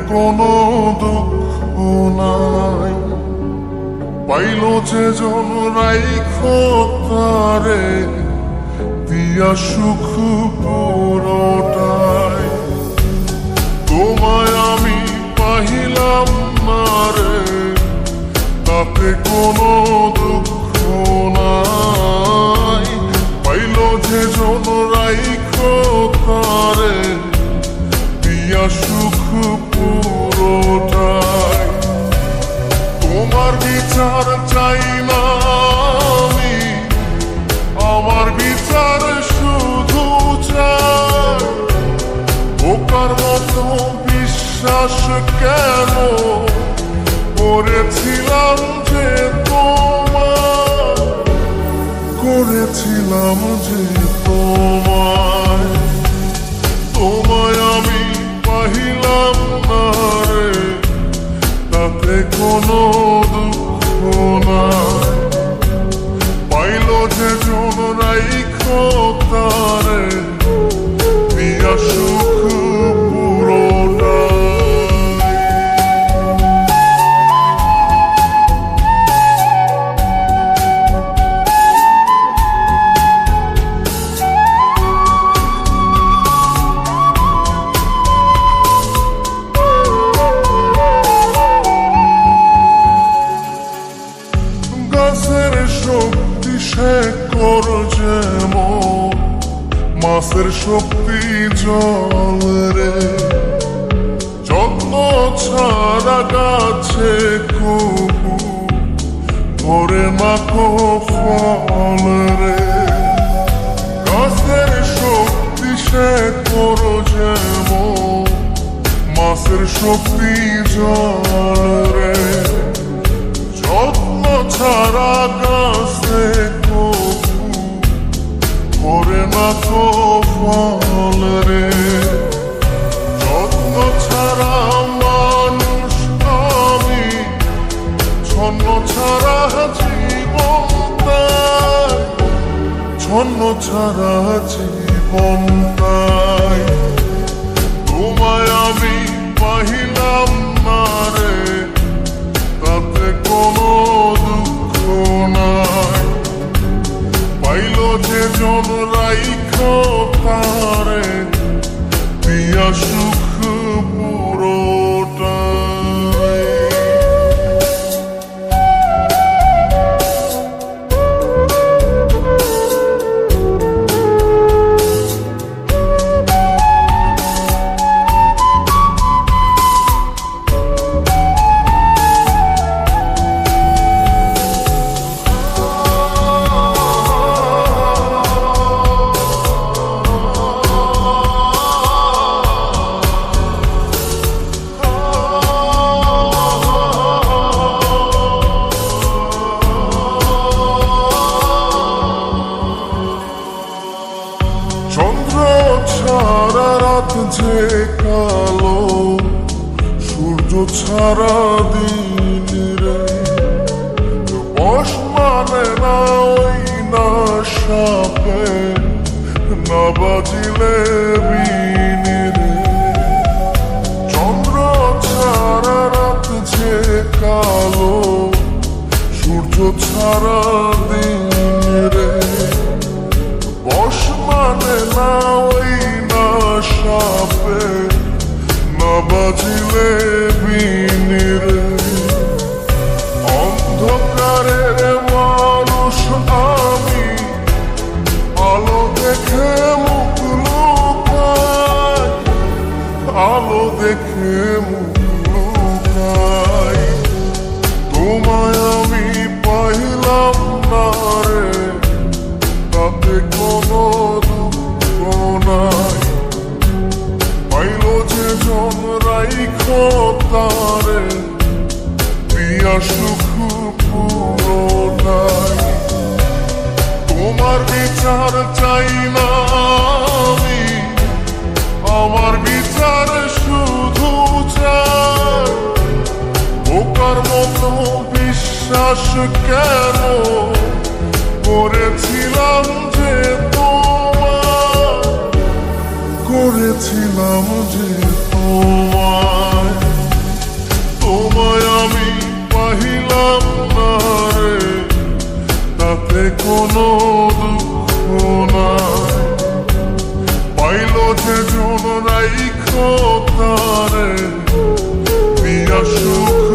কোনো দুঃখ নাই। পাইল যে জন রাইখো তারে দিয়া সুখ পুরোটাই। তোমায় আমি পাহিলাম না রে, তাতে কোনো দুঃখ নাই। পাইল যে জন রাইখো তারে দিয়া সুখ পুরোটাই। তোমার বিচার চাই না আমি, আমার বিচার শুধু চাই। বোকার মতো বিশ্বাস কেন করেছিলাম যে তোমায়, করেছিলাম যে তোমায়। তোমায় আমি পাহিলাম না রে, তাতে কোনো দুঃখ নাই। পাইল যে জন রাইখো তারে দিয়া সুখ পুরোটাই। গাছের শক্তি শেকর যেমন, মাছের শক্তি জল রে। যত্ন ছাড়া গাছে কবু ধরে না কো ফল রে। গাছের শক্তি শেকর যেমন, মাছের শক্তি জল রে। যত্ন ছাড়া গাছে কবু ধরে না কো ফল রে। যত্ন ছাড়া মানুষ আমি, ছন্ন ছাড়া জীবন তাই, ছন্ন ছাড়া জীবন তাই। তোমায় আমি পাহিলাম না রে, তাতে কোনো দুঃখ নাই। পাইল যে জন রাইখো তারে দিয়া সুখ পুরোটাই। চন্দ্র ছাড়া রাত যে কালো, সূর্য ছাড়া দিন রে। বস মানে না ওই না সাপে, না বাজিলে বিন রে। চন্দ্র ছাড়া রাত যে কালো, সূর্য ছাড়া দিন রে। বস মানে না ওই না সাপে, না বাজিলে বিন রে। অন্ধকারের মানুষ আমি, আলো দেখে মুখ লুকাই, আলো দেখে মুখ লুকাই। তোমায় আমি পাইলাম না রে, তাতে কোনো দুঃখ নাই। পাইল যে জন রাইখো তারে দিয়া সুখ পুরোটাই। তোমার বিচার চাই না আমি, আমার বিচার শুধু চাই। বোকার মতো বিশ্বাস কেন করেছিলাম যে তোমায়, করেছিলাম যে তোমায়। কোনো দুঃখ নাই, পাইল যে জন রাইখ তারে দিয়া সুখ